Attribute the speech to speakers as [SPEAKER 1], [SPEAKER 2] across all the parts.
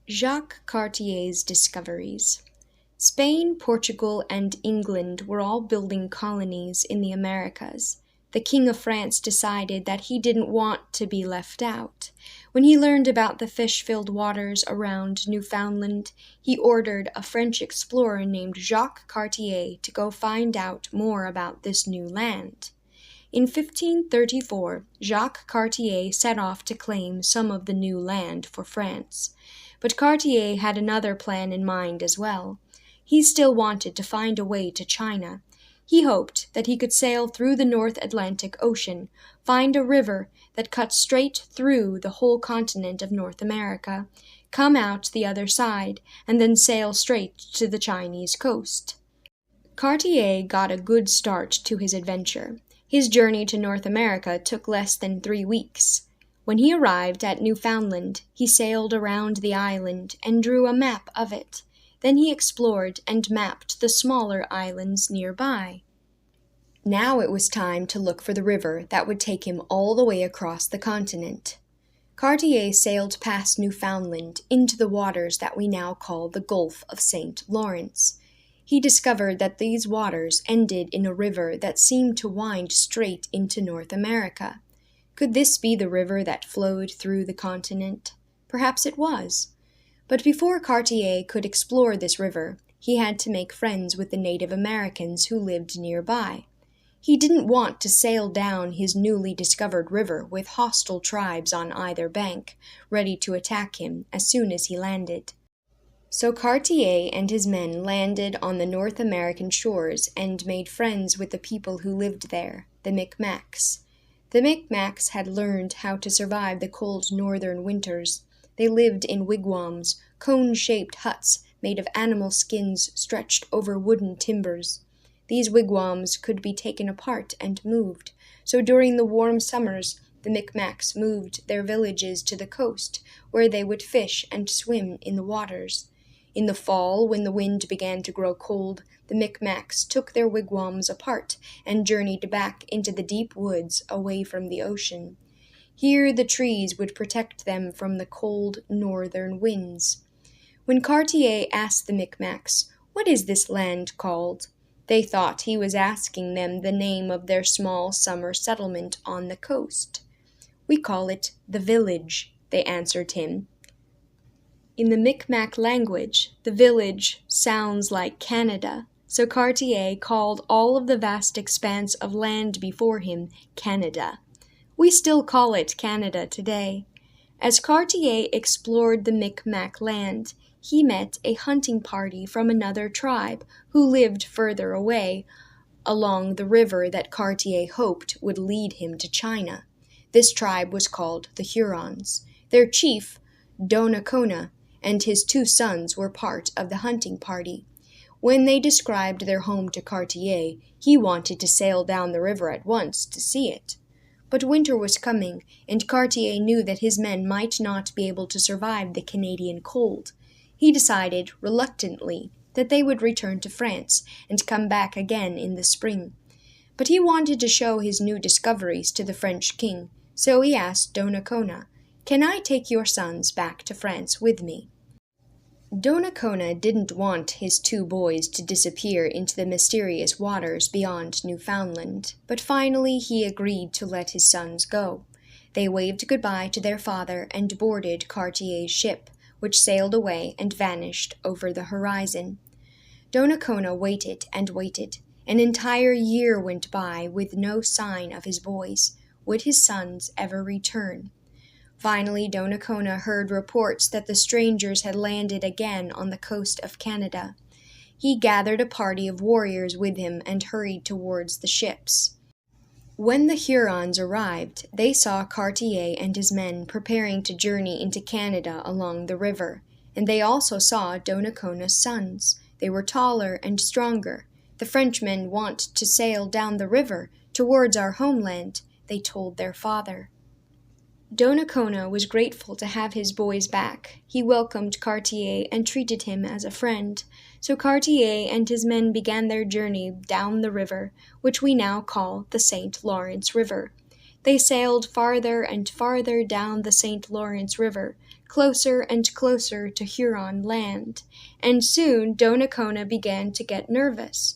[SPEAKER 1] Jacques Cartier's discoveries. Spain, Portugal, and England were all building colonies in the Americas. The King of France decided that he didn't want to be left out. When he learned about the fish-filled waters around Newfoundland, he ordered a French explorer named Jacques Cartier to go find out more about this new land. In 1534, Jacques Cartier set off to claim some of the new land for France. But Cartier had another plan in mind as well. He still wanted to find a way to China. He hoped that he could sail through the North Atlantic Ocean, find a river that cut straight through the whole continent of North America, come out the other side, and then sail straight to the Chinese coast. Cartier got a good start to his adventure. His journey to North America took less than 3 weeks. When he arrived at Newfoundland, he sailed around the island and drew a map of it. Then he explored and mapped the smaller islands nearby. Now it was time to look for the river that would take him all the way across the continent. Cartier sailed past Newfoundland into the waters that we now call the Gulf of St. Lawrence. He discovered that these waters ended in a river that seemed to wind straight into North America. Could this be the river that flowed through the continent? Perhaps it was. But before Cartier could explore this river, he had to make friends with the Native Americans who lived nearby. He didn't want to sail down his newly discovered river with hostile tribes on either bank, ready to attack him as soon as he landed. So Cartier and his men landed on the North American shores and made friends with the people who lived there, the Micmacs. The Micmacs had learned how to survive the cold northern winters. They lived in wigwams, cone-shaped huts made of animal skins stretched over wooden timbers. These wigwams could be taken apart and moved, so during the warm summers, the Micmacs moved their villages to the coast, where they would fish and swim in the waters. In the fall, when the wind began to grow cold, the Micmacs took their wigwams apart and journeyed back into the deep woods away from the ocean. Here the trees would protect them from the cold northern winds. When Cartier asked the Micmacs, "What is this land called?" they thought he was asking them the name of their small summer settlement on the coast. "We call it the village," they answered him. In the Micmac language, the village sounds like Canada, so Cartier called all of the vast expanse of land before him Canada. We still call it Canada today. As Cartier explored the Micmac land, he met a hunting party from another tribe who lived further away, along the river that Cartier hoped would lead him to China. This tribe was called the Hurons. Their chief, Donnacona, and his 2 sons were part of the hunting party. When they described their home to Cartier, he wanted to sail down the river at once to see it. But winter was coming, and Cartier knew that his men might not be able to survive the Canadian cold. He decided, reluctantly, that they would return to France and come back again in the spring. But he wanted to show his new discoveries to the French king, so he asked Donnacona, "Can I take your sons back to France with me?" Donnacona didn't want his 2 boys to disappear into the mysterious waters beyond Newfoundland, but finally he agreed to let his sons go. They waved goodbye to their father and boarded Cartier's ship, which sailed away and vanished over the horizon. Donnacona waited and waited. An entire year went by with no sign of his boys. Would his sons ever return? Finally, Donnacona heard reports that the strangers had landed again on the coast of Canada. He gathered a party of warriors with him and hurried towards the ships. When the Hurons arrived, they saw Cartier and his men preparing to journey into Canada along the river, and they also saw Donnacona's sons. They were taller and stronger. "The Frenchmen want to sail down the river towards our homeland," they told their father. Donnacona was grateful to have his boys back. He welcomed Cartier and treated him as a friend. So Cartier and his men began their journey down the river, which we now call the St. Lawrence River. They sailed farther and farther down the St. Lawrence River, closer and closer to Huron land, and soon Donnacona began to get nervous.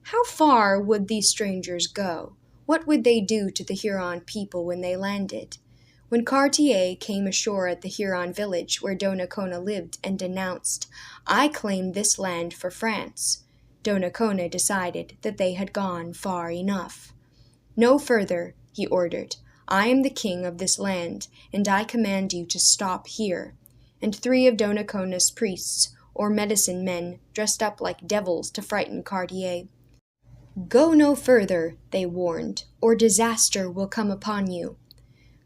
[SPEAKER 1] How far would these strangers go? What would they do to the Huron people when they landed? When Cartier came ashore at the Huron village where Donnacona lived and announced, "I claim this land for France," Donnacona decided that they had gone far enough. "No further," he ordered. "I am the king of this land, and I command you to stop here." And 3 of Donnacona's priests, or medicine men, dressed up like devils to frighten Cartier. "Go no further," they warned, "or disaster will come upon you."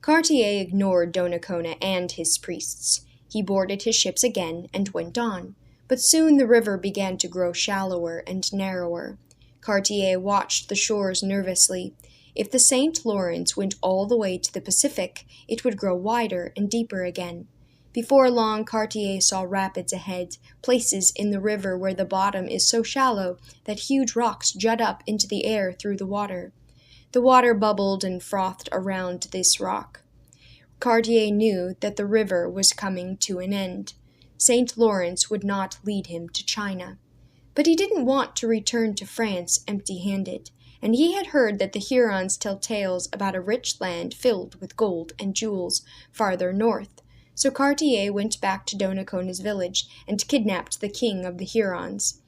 [SPEAKER 1] Cartier ignored Donnacona and his priests. He boarded his ships again and went on. But soon the river began to grow shallower and narrower. Cartier watched the shores nervously. If the St. Lawrence went all the way to the Pacific, it would grow wider and deeper again. Before long, Cartier saw rapids ahead, places in the river where the bottom is so shallow that huge rocks jut up into the air through the water. The water bubbled and frothed around this rock. Cartier knew that the river was coming to an end. St. Lawrence would not lead him to China. But he didn't want to return to France empty-handed, and he had heard that the Hurons tell tales about a rich land filled with gold and jewels farther north. So Cartier went back to Donnacona's village and kidnapped the king of the Hurons.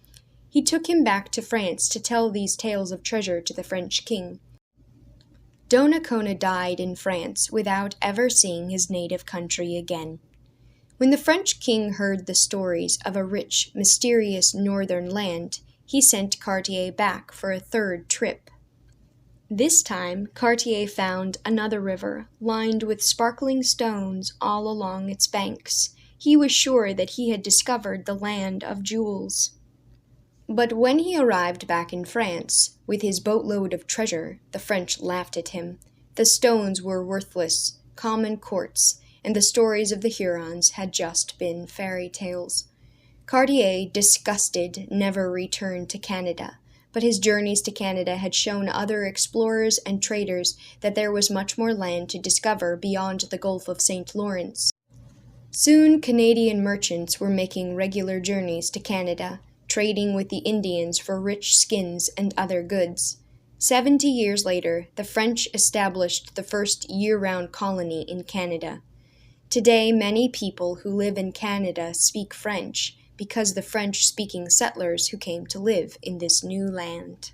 [SPEAKER 1] He took him back to France to tell these tales of treasure to the French king. Donnacona died in France without ever seeing his native country again. When the French king heard the stories of a rich, mysterious northern land, he sent Cartier back for a 3rd trip. This time, Cartier found another river, lined with sparkling stones all along its banks. He was sure that he had discovered the land of jewels. But when he arrived back in France, with his boatload of treasure, the French laughed at him. The stones were worthless, common quartz, and the stories of the Hurons had just been fairy tales. Cartier, disgusted, never returned to Canada, but his journeys to Canada had shown other explorers and traders that there was much more land to discover beyond the Gulf of St. Lawrence. Soon Canadian merchants were making regular journeys to Canada, trading with the Indians for rich skins and other goods. 70 years later, the French established the first year-round colony in Canada. Today, many people who live in Canada speak French because the French-speaking settlers who came to live in this new land.